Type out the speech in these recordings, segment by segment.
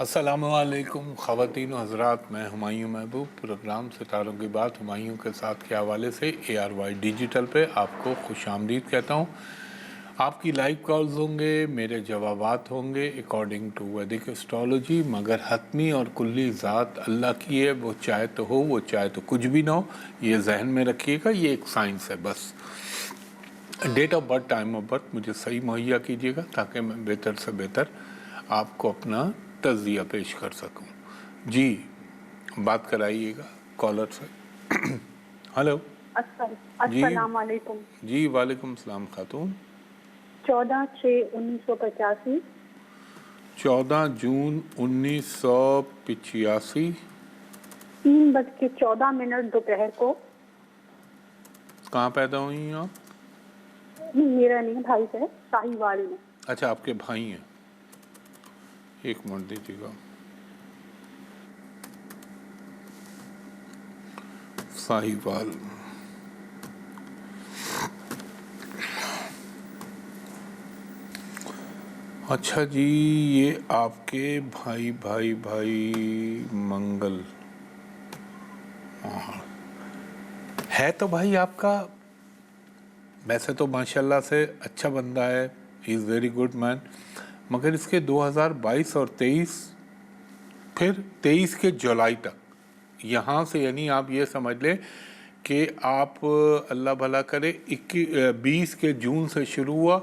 अस्सलाम वालेकुम ख़वातीन व हज़रात, मैं हुमायूं महबूब प्रोग्राम सितारों की बात हुमायूं के साथ के हवाले से ARY डिजिटल पे आपको खुशामदीद कहता हूँ। आपकी लाइव कॉल्स होंगे, मेरे जवाबात होंगे अकॉर्डिंग टू वैदिक एस्ट्रोलॉजी, मगर हतमी और कुल्ली ज़ात अल्लाह की है। वो चाहे तो हो, वो चाहे तो कुछ भी ना हो, ये जहन में रखिएगा। ये एक साइंस है बस। Date of birth, time of birth मुझे सही मुहैया कीजिएगा ताकि मैं बेहतर से बेहतर आपको अपना तज़िया पेश कर सकूं। जी, बात कराइएगा कॉलर से। हेलो जी। अस्सलाम वालेकुम। जी वालेकुम सलाम खातून। 14/6/1985। 14 जून 1985। 3:14 दोपहर को। कहाँ पैदा हुई हैं आप? नहीं, मेरा नहीं, भाई से, साहिवाल में। अच्छा, आपके भाई हैं। एक मिनट दीजिएगा। साहिवाल। अच्छा जी, ये आपके भाई भाई भाई मंगल है तो भाई आपका वैसे तो माशाल्लाह से अच्छा बंदा है, he is very good man. मगर इसके 2022 और 23, फिर 23 के जुलाई तक, यहाँ से यानी आप ये समझ लें कि आप अल्लाह भला करे 20 के जून से शुरू हुआ,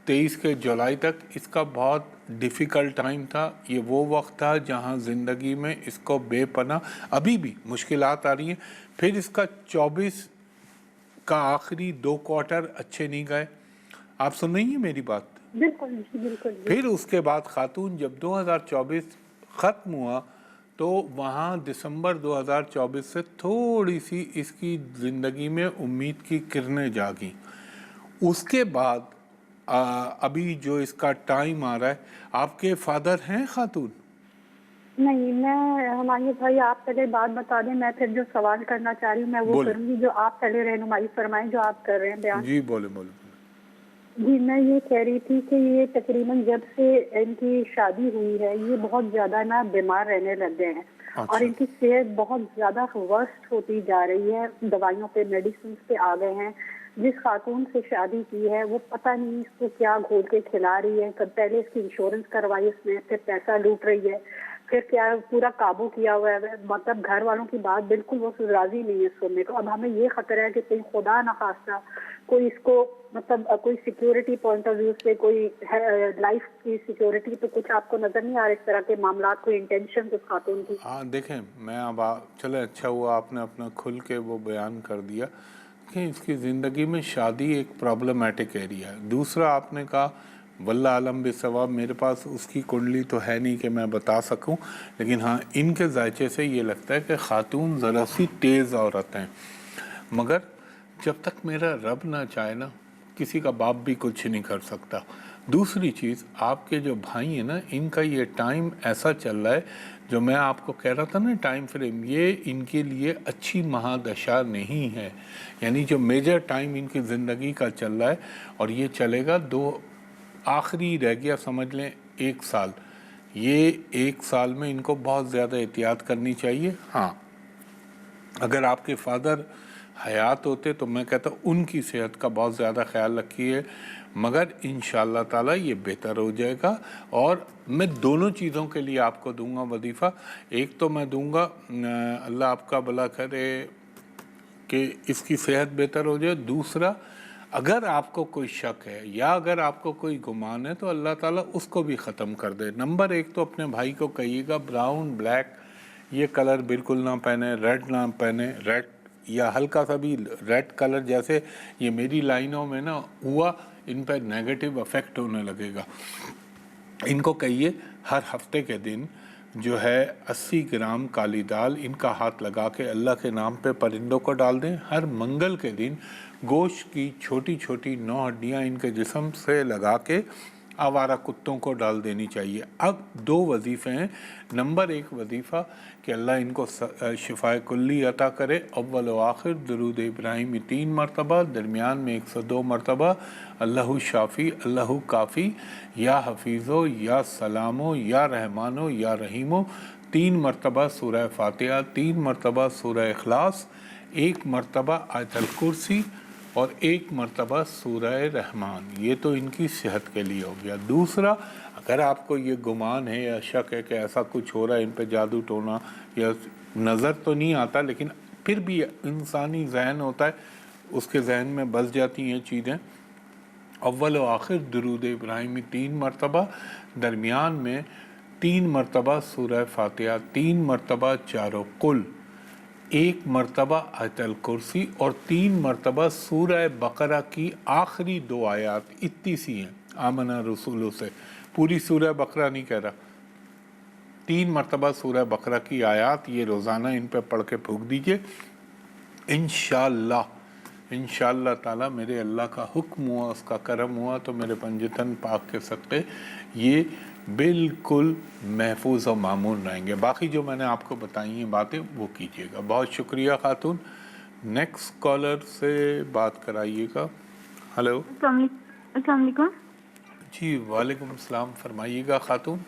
23 के जुलाई तक इसका बहुत डिफ़िकल्ट टाइम था। ये वो वक्त था जहाँ ज़िंदगी में इसको बेपनाह अभी भी मुश्किलात आ रही हैं। फिर इसका 24 का आखिरी 2 क्वार्टर अच्छे नहीं गए। आप सुन रही हैं मेरी बात? बिल्कुल बिल्कुल। फिर उसके बाद खातून जब 2024 ख़त्म हुआ तो वहाँ दिसंबर 2024 से थोड़ी सी इसकी ज़िंदगी में उम्मीद की किरणें जागी। उसके बाद अभी जो इसका टाइम आ रहा है, आपके फादर हैं खातून? नहीं, मैं हमारे भाई, आप पहले बात बता दें, मैं फिर जो सवाल करना चाह रही हूँ मैं वो करूँगी जो आप पहले रहनुमाई फरमाएं जो आप कर रहे हैं बयान। जी बोले बोले। जी, मैं ये कह रही थी कि ये तकरीबन जब से इनकी शादी हुई है ये बहुत ज़्यादा ना बीमार रहने लग गए हैं। अच्छा। और इनकी सेहत बहुत ज़्यादा वर्स्ट होती जा रही है, दवाइयों पे, मेडिसिन पे आ गए हैं। जिस खातून से शादी की है वो पता नहीं इसको क्या घोल के खिला रही है। पहले इसकी इंश्योरेंस करवाई उसने, फिर पैसा लूट रही है, फिर क्या पूरा काबू किया हुआ है। मतलब घर वालों की बात बिल्कुल वो राजी नहीं है सुनने को। अब हमें ये खतरा है कि कहीं खुदा न खास्ता कोई इसको, मतलब कोई सिक्योरिटी पॉइंट ऑफ व्यू से, कोई लाइफ की सिक्योरिटी तो कुछ आपको नजर नहीं आ रहा इस तरह के मामला, कोई इंटेंशन उस खातून की? हाँ देखें, मैं अब चले अच्छा हुआ आपने अपना खुल के वो बयान कर दिया कि इसकी ज़िंदगी में शादी एक प्रॉब्लमेटिक एरिया है। दूसरा आपने कहा वल्लाह आलम बिसवाब, मेरे पास उसकी कुंडली तो है नहीं कि मैं बता सकूं, लेकिन हाँ इनके जायचे से ये लगता है कि खातून ज़रा सी तेज़ औरत हैं। मगर जब तक मेरा रब ना चाहे ना, किसी का बाप भी कुछ नहीं कर सकता। दूसरी चीज़, आपके जो भाई हैं ना, इनका ये टाइम ऐसा चल रहा है, जो मैं आपको कह रहा था ना टाइम फ्रेम, ये इनके लिए अच्छी महादशा नहीं है। यानी जो मेजर टाइम इनकी ज़िंदगी का चल रहा है, और ये चलेगा आखिरी रह गया समझ लें 1 साल। ये 1 साल में इनको बहुत ज़्यादा एहतियात करनी चाहिए। हाँ, अगर आपके फादर हयात होते तो मैं कहता उनकी सेहत का बहुत ज़्यादा ख्याल रखिए, मगर इंशाअल्लाह ताला ये बेहतर हो जाएगा। और मैं दोनों चीज़ों के लिए आपको दूंगा वजीफ़ा। एक तो मैं दूंगा अल्लाह आपका भला करे कि इसकी सेहत बेहतर हो जाए। दूसरा, अगर आपको कोई शक है या अगर आपको कोई गुमान है तो अल्लाह ताला उसको भी ख़त्म कर दे। नंबर 1 तो अपने भाई को कहिएगा ब्राउन ब्लैक ये कलर बिल्कुल ना पहने, रेड ना पहने। रेड या हल्का सा भी रेड कलर जैसे ये मेरी लाइनों में ना हुआ, इन पर नेगेटिव अफेक्ट होने लगेगा। इनको कहिए हर हफ्ते के दिन जो है 80 ग्राम काली दाल इनका हाथ लगा के अल्लाह के नाम पे परिंदों को डाल दें। हर मंगल के दिन गोश्त की छोटी छोटी 9 हड्डियाँ इनके जिस्म से लगा के आवारा कुत्तों को डाल देनी चाहिए। अब 2 वजीफ़े हैं। नंबर 1 वजीफ़ा कि अल्लाह इनको शिफाए कुल्ली अता करे। अव्वल व आखिर दरूद इब्राहिमी 3 मरतबा, दरमियान में 102 मरतबा अल्लाहु शाफ़ी अल्लाहु काफ़ी या हफीज़ो या सलामो या रहमानो या रहीमो, 3 मरतबा सूरह फातिहा, 3 मरतबा सूरह इखलास, 1 मरतबा आयतल कुर्सी और 1 मरतबा सूरह रहमान। ये तो इनकी सेहत के लिए हो गया। दूसरा, अगर आपको ये गुमान है या शक है कि ऐसा कुछ हो रहा है, इन पे जादू टोना या नज़र तो नहीं आता, लेकिन फिर भी इंसानी जहन होता है, उसके जहन में बस जाती हैं चीज़ें। अव्वल व आखिर दरूद इब्राहिमी 3 मरतबा, दरमियान में 3 मरतबा सूरह फातिहा, 3 मरतबा चारों कुल, 1 मरतबा आयतल कुर्सी और 3 मरतबा सूरह बकरा की आखिरी 2 आयात। इतनी सी हैं आमना रसूलों से, पूरी सूरह बकरा नहीं कह रहा। 3 मरतबा सूरह बकरा की आयात ये रोज़ाना इन पे पढ़ के फूंक दीजिए। इंशाअल्लाह ताला मेरे अल्लाह का हुक्म हुआ, उसका करम हुआ तो मेरे पंजतन पाक के सदक़े ये बिल्कुल महफूज और मामून रहेंगे। बाकी जो मैंने आपको बताई हैं बातें वो कीजिएगा। बहुत शुक्रिया खातून। नेक्स्ट कॉलर से बात कराइएगा। हेलो। अस्सलाम वालेकुम। जी वालेकुम अस्सलाम, फरमाइएगा खातून।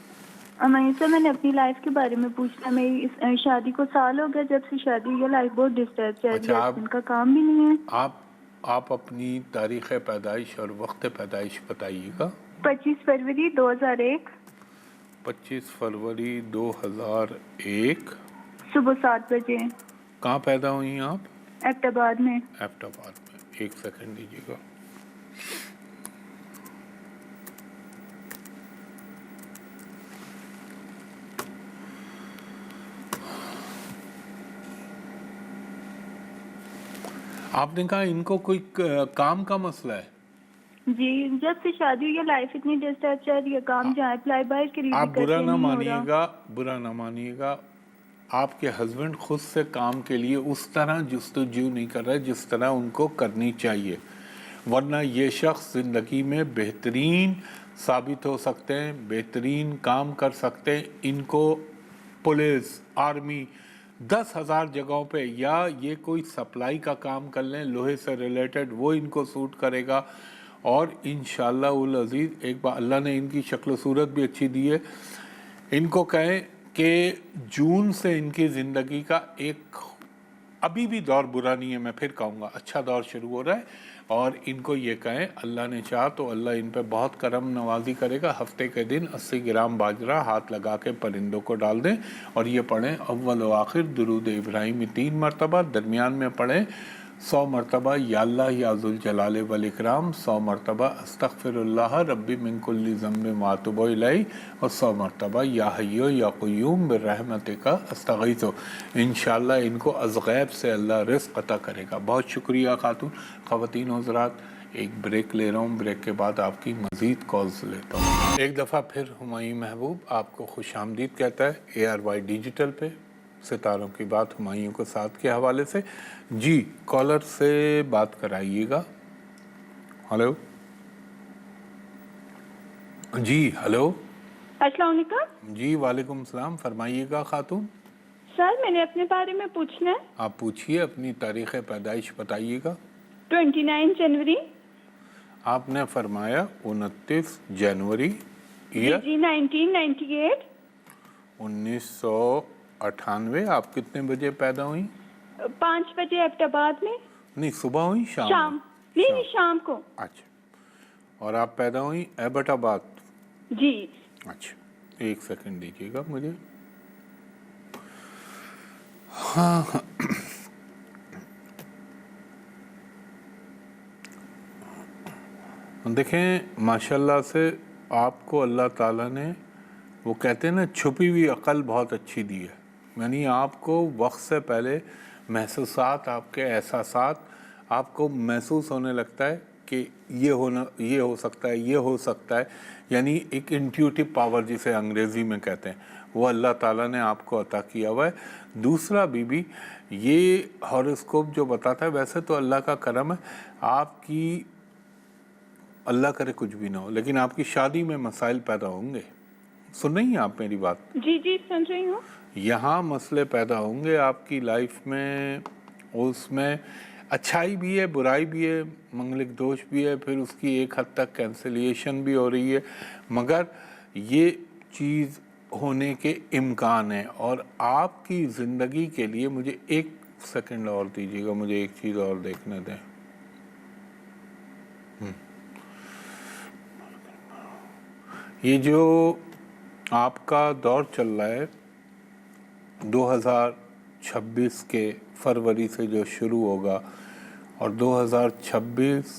सर मैंने अपनी लाइफ के बारे में पूछना है। मेरी शादी को साल हो गया, जब से शादी हुई है लाइफ बहुत डिस्टर्ब चल रही है। हस्बैंड का काम भी नहीं है। आप अपनी तारीख़ पैदाइश और वक्त पैदाइश बताइएगा। 25 फरवरी 2001, 25 फरवरी 2001, सुबह 7 बजे। कहाँ पैदा हुई आप? एबटाबाद में। एबटाबाद में। 1 सेकंड दीजिएगा। आपने कहा इनको कोई काम का मसला है? जी, जब से शादी हुई है लाइफ इतनी डिस्टर्ब चल रही है। काम जहाँ अप्लाई बाहर के लिए आप बुरा ना नहीं मानिएगा, आपके हस्बैंड खुद से काम के लिए उस तरह जुस्तजू नहीं कर रहे जिस तरह उनको करनी चाहिए, वरना ये शख्स ज़िंदगी में बेहतरीन साबित हो सकते हैं, बेहतरीन काम कर सकते हैं। इनको पुलिस, आर्मी, 10,000 जगहों पे, या ये कोई सप्लाई का काम कर लें लोहे से रिलेटेड, वो इनको सूट करेगा। और इंशाअल्लाह उल अज़ीज़ एक बार अल्लाह ने इनकी शक्ल सूरत भी अच्छी दी है। इनको कहें कि जून से इनकी ज़िंदगी का एक अभी भी दौर बुरा नहीं है, मैं फिर कहूँगा अच्छा दौर शुरू हो रहा है। और इनको ये कहें अल्लाह ने चाहा तो अल्लाह इन पे बहुत करम नवाजी करेगा। हफ्ते के दिन 80 ग्राम बाजरा हाथ लगा के परिंदों को डाल दें और ये पढ़ें अव्वल व आखिर दुरूद इब्राहिमी 3 मरतबा, दरमियान में पढ़ें 100 मरतबा या अल्लाह या ज़ुल जलाल वल इकराम, 100 मरतबा अस्तग़फिरुल्लाह रब्बी मिन कुल्ली ज़म्बिन व अतूबु इलैहि और 100 मरतबा या हय्यो या क़य्यूम बिर्रहमतिका अस्तग़ीथु। इंशाअल्लाह इनको अज़गैब से अल्लाह रिज़्क़ अता करेगा। बहुत शुक्रिया खातून। ख़वातीन हज़रात, एक ब्रेक ले रहा हूँ, ब्रेक के बाद आपकी मज़ीद कॉल्स लेता हूँ। एक दफ़ा फिर हुमायूं महबूब आपको खुशामदीद कहता है ARY डिजिटल पे सितारों की बात हुमायूं के साथ के हवाले से। जी कॉलर से बात कराइएगा। हेलो जी। हेलो। अस्सलाम वालेकुम। जी वालेकुम सलाम, फरमाइएगा खातून। सर मैंने अपने बारे में पूछना है। आप पूछिए, अपनी तारीख़ पैदाइश बताइएगा। 29 जनवरी। आपने फरमाया 29 जनवरी ईयर जी 1998। 1998। आप कितने बजे पैदा हुई? 5 बजे एबटाबाद में। नहीं, सुबह हुई शाम? नहीं, शाम को। अच्छा, और आप पैदा हुई एबटाबाद? जी। अच्छा, 1 सेकंड दीजिएगा मुझे। हाँ, देखें माशाल्लाह से आपको अल्लाह ताला ने, वो कहते हैं ना, छुपी हुई अक़ल बहुत अच्छी दी है। यानी आपको वक्त से पहले महसूसात, आपके एहसासात आपको महसूस होने लगता है कि ये हो सकता है, ये हो सकता है। यानी एक इंट्यूटिव पावर जिसे अंग्रेज़ी में कहते हैं, वो अल्लाह ताला ने आपको अता किया हुआ है। दूसरा बीबी, ये हॉरोस्कोप जो बताता है, वैसे तो अल्लाह का करम है, आपकी اللہ کرے کچھ بھی نہ ہو، لیکن آپ کی شادی میں مسائل پیدا ہوں گے. سن رہی ہیں آپ میری بات؟ جی جی سن رہی ہوں. یہاں مسئلے پیدا ہوں گے آپ کی لائف میں، اس میں اچھائی بھی ہے، برائی بھی ہے، منگلک دوش بھی ہے، پھر اس کی ایک حد تک کینسلیشن بھی ہو رہی ہے، مگر یہ چیز ہونے کے امکان ہیں. اور آپ کی زندگی کے لیے مجھے ایک سیکنڈ اور دیجیے گا، مجھے ایک چیز اور دیکھنے دیں. یہ جو آپ کا دور چل رہا ہے 2026 کے فروری سے جو شروع ہوگا، اور 2026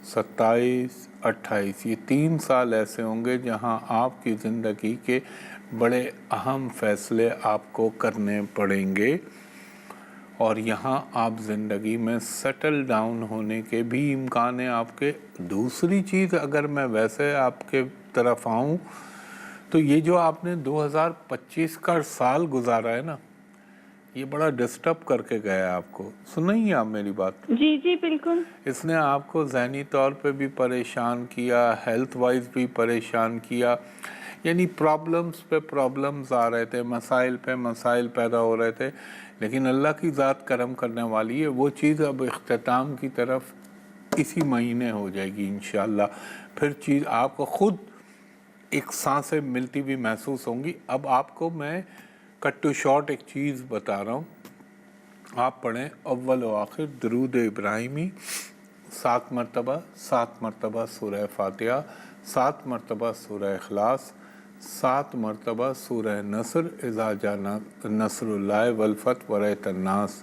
27 28 یہ 3 سال ایسے ہوں گے جہاں آپ کی زندگی کے بڑے اہم فیصلے آپ کو کرنے پڑیں گے، اور یہاں آپ زندگی میں سیٹل ڈاؤن ہونے کے بھی امکان ہیں آپ کے. دوسری چیز اگر میں ویسے آپ کے طرف آؤں تو یہ جو آپ نے 2025 کا سال گزارا ہے نا، یہ بڑا ڈسٹرب کر کے گیا آپ کو. سنیں گے آپ میری بات؟ جی جی بالکل. اس نے آپ کو ذہنی طور پہ بھی پریشان کیا، ہیلتھ وائز بھی پریشان کیا، یعنی پرابلمز پہ پرابلمز آ رہے تھے، مسائل پہ مسائل پیدا ہو رہے تھے. لیکن اللہ کی ذات کرم کرنے والی ہے، وہ چیز اب اختتام کی طرف اسی مہینے ہو جائے گی انشاءاللہ. پھر چیز آپ کو خود ایک سانسیں ملتی بھی محسوس ہوں گی. اب آپ کو میں کٹ ٹو شارٹ ایک چیز بتا رہا ہوں، آپ پڑھیں اول و آخر درود ابراہیمی 7 مرتبہ، 7 مرتبہ سورہ فاتحہ، 7 مرتبہ سورہ اخلاص، 7 مرتبہ سورہ نصر اذا جاء نصر اللہ والفتح ورأیت الناس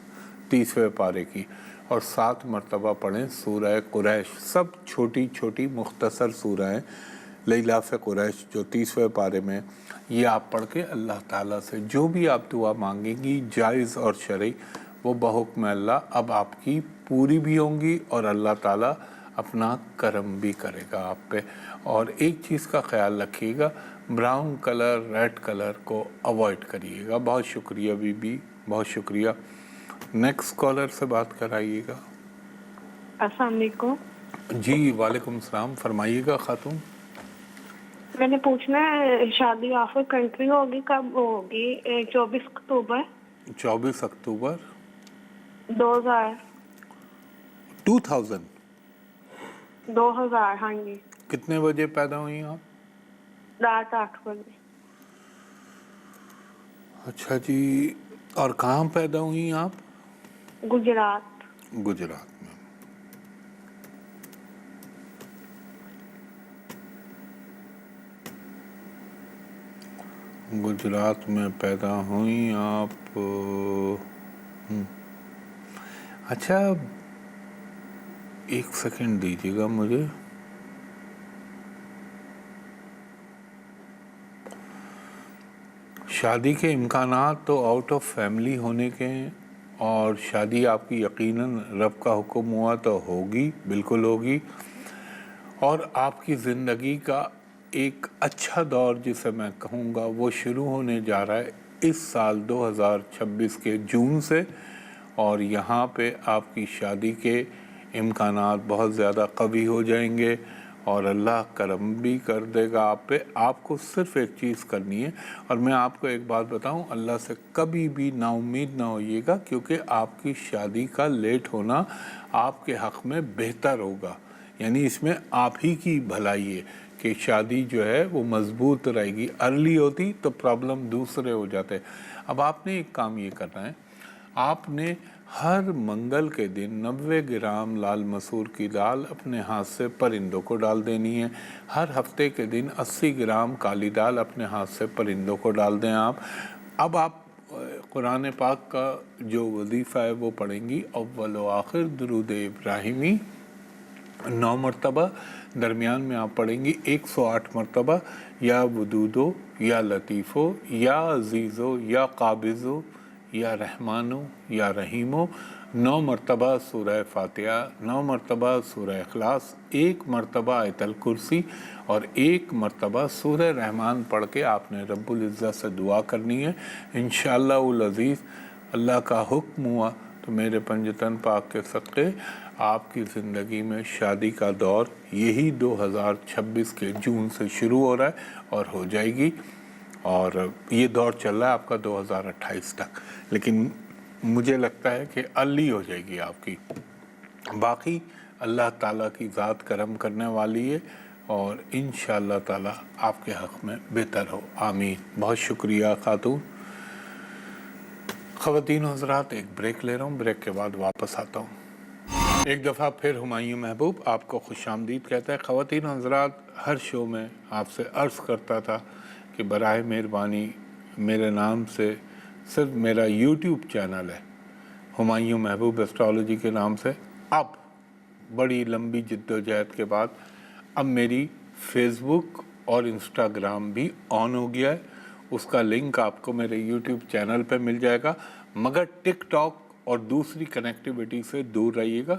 30ویں پارے کی، اور 7 مرتبہ پڑھیں سورہ قریش. سب چھوٹی چھوٹی مختصر سورہ ہیں. لیلاف قریش جو 30ویں پارے میں، یہ آپ پڑھ کے اللہ تعالیٰ سے جو بھی آپ دعا مانگیں گی جائز اور شرعی، وہ بحکم اللہ اب آپ کی پوری بھی ہوں گی، اور اللہ تعالیٰ اپنا کرم بھی کرے گا آپ پہ. اور ایک چیز کا خیال رکھیے گا، براؤن کلر ریڈ کلر کو اوائڈ کریے گا. بہت شکریہ بی بی، بہت شکریہ. نیکسٹ کالر سے بات کرائیے گا. السلام علیکم. جی وعلیکم السلام، فرمائیے گا خاتون. میں نے پوچھنا ہے شادی آفر کنٹری ہوگی کب ہوگی؟ 24 اکتوبر 24 اکتوبر 2000. 2000. ہاں جی. کتنے بجے پیدا ہوئی آپ؟ رات 8 بجے. اچھا جی، اور کہاں پیدا ہوئی آپ؟ گجرات. گجرات میں. گجرات میں پیدا ہوئی آپ. اچھا ایک سیکنڈ دیجیے گا مجھے. شادی کے امکانات تو آؤٹ آف فیملی ہونے کے ہیں، اور شادی آپ کی یقیناً رب کا حکم ہوا تو ہوگی، بالکل ہوگی. اور آپ کی زندگی کا ایک اچھا دور جسے میں کہوں گا وہ شروع ہونے جا رہا ہے اس سال 2026 کے جون سے، اور یہاں پہ آپ کی شادی کے امکانات بہت زیادہ قوی ہو جائیں گے، اور اللہ کرم بھی کر دے گا آپ پہ. آپ کو صرف ایک چیز کرنی ہے، اور میں آپ کو ایک بات بتاؤں، اللہ سے کبھی بھی نا امید نہ ہوئیے گا، کیونکہ آپ کی شادی کا لیٹ ہونا آپ کے حق میں بہتر ہوگا. یعنی اس میں آپ ہی کی بھلائی ہے کہ شادی جو ہے وہ مضبوط رہے گی. ارلی ہوتی تو پرابلم دوسرے ہو جاتے. اب آپ نے ایک کام یہ کرنا ہے، آپ نے ہر منگل کے دن 90 گرام لال مسور کی دال اپنے ہاتھ سے پرندوں کو ڈال دینی ہے. ہر ہفتے کے دن 80 گرام کالی دال اپنے ہاتھ سے پرندوں کو ڈال دیں آپ. اب آپ قرآن پاک کا جو وظیفہ ہے وہ پڑھیں گی اول و آخر درود ابراہیمی 9 مرتبہ. درمیان میں آپ پڑھیں گی 108 مرتبہ یا ودودو یا لطیفو یا عزیزو یا قابضو یا رحمانو یا رحیمو. 9 مرتبہ سورہ فاتحہ، 9 مرتبہ سورہ اخلاص، 1 مرتبہ آیت الکرسی، اور 1 مرتبہ سورہ رحمان پڑھ کے آپ نے رب العزت سے دعا کرنی ہے. انشاءاللہ العزیز اللہ کا حکم ہوا تو میرے پنجتن پاک کے صدقے آپ کی زندگی میں شادی کا دور یہی 2026 کے جون سے شروع ہو رہا ہے اور ہو جائے گی، اور یہ دور چل رہا ہے آپ کا 2028 تک، لیکن مجھے لگتا ہے کہ ارلی ہو جائے گی آپ کی۔ باقی اللہ تعالیٰ کی ذات کرم کرنے والی ہے اور انشاءاللہ تعالیٰ آپ کے حق میں بہتر ہو، آمین۔ بہت شکریہ خاتون۔ خواتین و حضرات، ایک بریک لے رہا ہوں، بریک کے بعد واپس آتا ہوں۔ ایک دفعہ پھر ہمایوں محبوب آپ کو خوش آمدید کہتا ہے۔ خواتین و حضرات، ہر شو میں آپ سے عرض کرتا تھا کہ برائے مہربانی میرے نام سے صرف میرا یوٹیوب چینل ہے ہمایوں محبوب ایسٹرالوجی کے نام سے، اب بڑی لمبی جدوجہد کے بعد اب میری فیس بک اور انسٹاگرام بھی آن ہو گیا ہے، اس کا لنک آپ کو میرے یوٹیوب چینل پہ مل جائے گا، مگر ٹک ٹاک اور دوسری کنیکٹیوٹی سے دور رہیے گا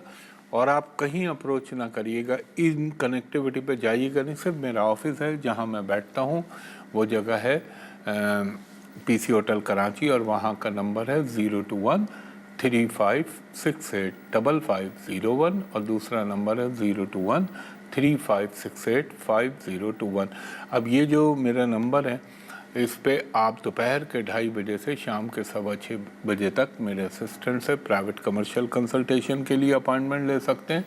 اور آپ کہیں اپروچ نہ کریے گا، ان کنیکٹیوٹی پہ جائیے گا نہیں۔ صرف میرا آفس ہے جہاں میں بیٹھتا ہوں، وہ جگہ ہے پی سی ہوٹل کراچی، اور وہاں کا نمبر ہے 021-3568-5501 اور دوسرا نمبر ہے 021-3568-5021۔ اب یہ جو میرا نمبر ہے اس پہ آپ دوپہر کے 2:30 بجے سے شام کے 6:15 بجے تک میرے اسسٹنٹ سے پرائیویٹ کمرشل کنسلٹیشن کے لیے اپائنٹمنٹ لے سکتے ہیں،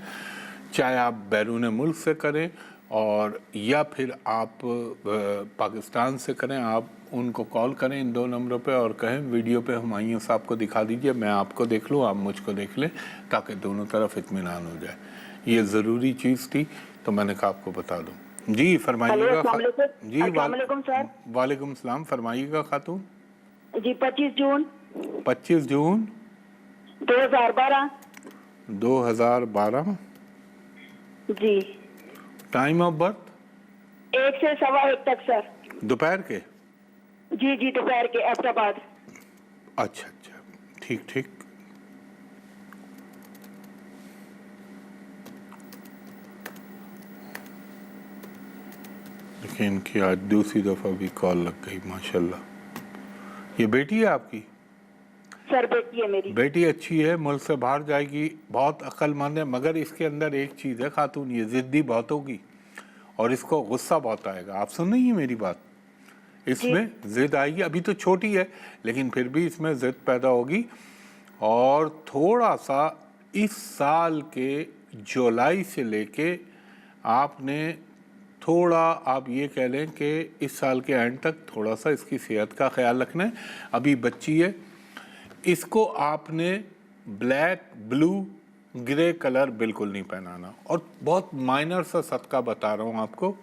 چاہے آپ بیرون ملک سے کریں اور یا پھر آپ پاکستان سے کریں۔ آپ ان کو کال کریں ان 2 نمبروں پہ اور کہیں ویڈیو پہ ہمایوں صاحب کو دکھا دیجئے، میں آپ کو دیکھ لوں، آپ مجھ کو دیکھ لیں، تاکہ دونوں طرف اطمینان ہو جائے۔ یہ ضروری چیز تھی تو میں نے کہا آپ کو بتا دوں۔ جی فرمائیے گا۔ جی السلام علیکم سر۔ وعلیکم السلام، فرمائیے گا خاتون۔ جی 25 جون 25 جون 2012 جی، ٹائم آف برتھ 1 سے 1:15 تک سر۔ دوپہر کے؟ جی جی دوپہر کے، ایبٹ آباد۔ اچھا اچھا، ٹھیک ٹھیک۔ لیکن ان کی آج دوسری دفعہ بھی کال لگ گئی، ماشاءاللہ۔ یہ بیٹی ہے آپ کی؟ سر بیٹی ہے میری۔ بیٹی اچھی ہے، ملک سے باہر جائے گی، بہت عقل مند ہے، مگر اس کے اندر ایک چیز ہے خاتون، یہ ضدی بہت ہوگی اور اس کو غصہ بہت آئے گا۔ آپ سن رہی ہیں میری بات؟ اس میں ضد آئے گی، ابھی تو چھوٹی ہے لیکن پھر بھی اس میں ضد پیدا ہوگی، اور تھوڑا سا اس سال کے جولائی سے لے کے آپ نے تھوڑا، آپ یہ کہہ لیں کہ اس سال کے اینڈ تک تھوڑا سا اس کی صحت کا خیال رکھنا ہے۔ ابھی بچی ہے، اس کو آپ نے بلیک، بلو، گرے کلر بالکل نہیں پہنانا، اور بہت مائنر سا صدقہ بتا رہا ہوں آپ کو۔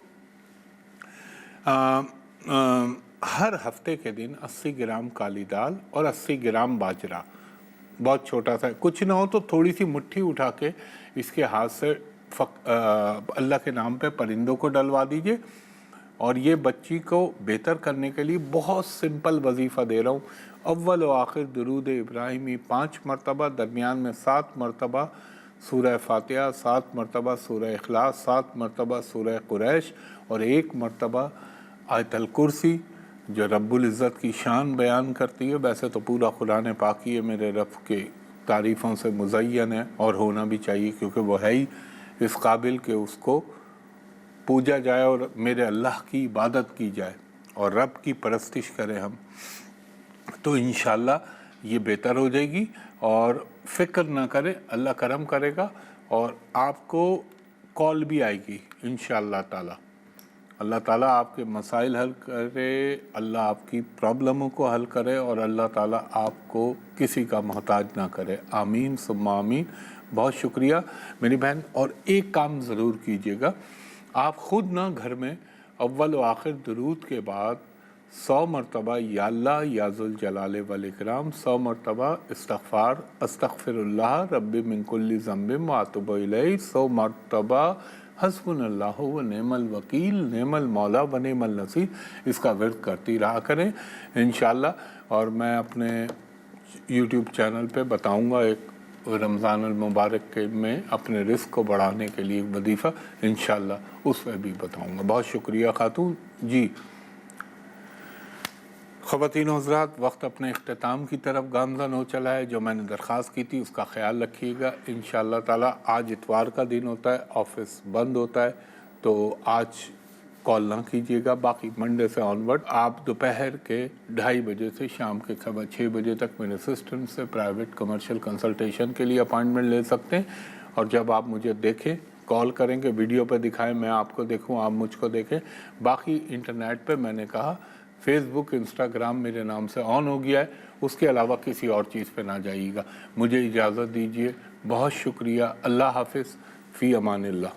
ہر ہفتے کے دن 80 گرام کالی دال اور 80 گرام باجرہ، بہت چھوٹا سا، کچھ نہ ہو تو تھوڑی سی مٹھی اٹھا کے اس کے ہاتھ سے اللہ کے نام پہ پرندوں کو ڈلوا دیجئے، اور یہ بچی کو بہتر کرنے کے لیے بہت سمپل وظیفہ دے رہا ہوں۔ اول و آخر درود ابراہیمی 5 مرتبہ، درمیان میں 7 مرتبہ سورہ فاتحہ، 7 مرتبہ سورہ اخلاص، 7 مرتبہ سورہ قریش، اور 1 مرتبہ آیت الکرسی، جو رب العزت کی شان بیان کرتی ہے۔ ویسے تو پورا قرآن پاک ہی ہے میرے رب کے تعریفوں سے مزین ہے، اور ہونا بھی چاہیے، کیونکہ وہ ہے ہی اس قابل کہ اس کو پوجا جائے اور میرے اللہ کی عبادت کی جائے اور رب کی پرستش کریں ہم، تو انشاءاللہ یہ بہتر ہو جائے گی۔ اور فکر نہ کریں، اللہ کرم کرے گا اور آپ کو کال بھی آئے گی انشاءاللہ تعالی۔ اللہ تعالیٰ آپ کے مسائل حل کرے، اللہ آپ کی پرابلموں کو حل کرے، اور اللہ تعالیٰ آپ کو کسی کا محتاج نہ کرے، آمین ثم آمین۔ بہت شکریہ میری بہن۔ اور ایک کام ضرور کیجیے گا، آپ خود نہ گھر میں اول و آخر درود کے بعد 100 مرتبہ یا اللہ یا ذوالجلال والاکرام، 100 مرتبہ استغفار، استغفر اللہ رب من کل ذنب واتوب الیہ، 100 مرتبہ حسبنا اللہ و نعم الوکیل، نعم المولا و نعم النصیر، اس کا ورد کرتی رہا کریں انشاءاللہ۔ اور میں اپنے یوٹیوب چینل پہ بتاؤں گا ایک رمضان المبارک کے میں اپنے رزق کو بڑھانے کے لیے ایک وظیفہ انشاءاللہ، اس پہ بھی بتاؤں گا۔ بہت شکریہ خاتون۔ جی ख़वातीन हज़रात, वक्त अपने इख्तिताम की तरफ गामज़न हो चला है। जो मैंने दरख्वास्त की थी उसका ख्याल रखिएगा। इंशाअल्लाह ताला आज इतवार का दिन होता है, ऑफिस बंद होता है, तो आज कॉल ना कीजिएगा। बाकी मंडे से ऑनवर्ड आप दोपहर के 2:30 बजे से शाम के 6:15 बजे तक मेरे असिस्टेंट से प्राइवेट कमर्शियल कंसल्टेशन के लिए अपॉइंटमेंट ले सकते हैं। और जब आप मुझे देखें, कॉल करेंगे, वीडियो पे दिखाएं, मैं आपको देखूं, आप मुझको देखें। बाकी इंटरनेट पे मैंने कहा फेसबुक, इंस्टाग्राम मेरे नाम से ऑन हो गया है, उसके अलावा किसी और चीज़ पे ना जाइएगा। मुझे इजाज़त दीजिए, बहुत शुक्रिया। अल्लाह हाफिज़, फ़ी अमानिल्लाह।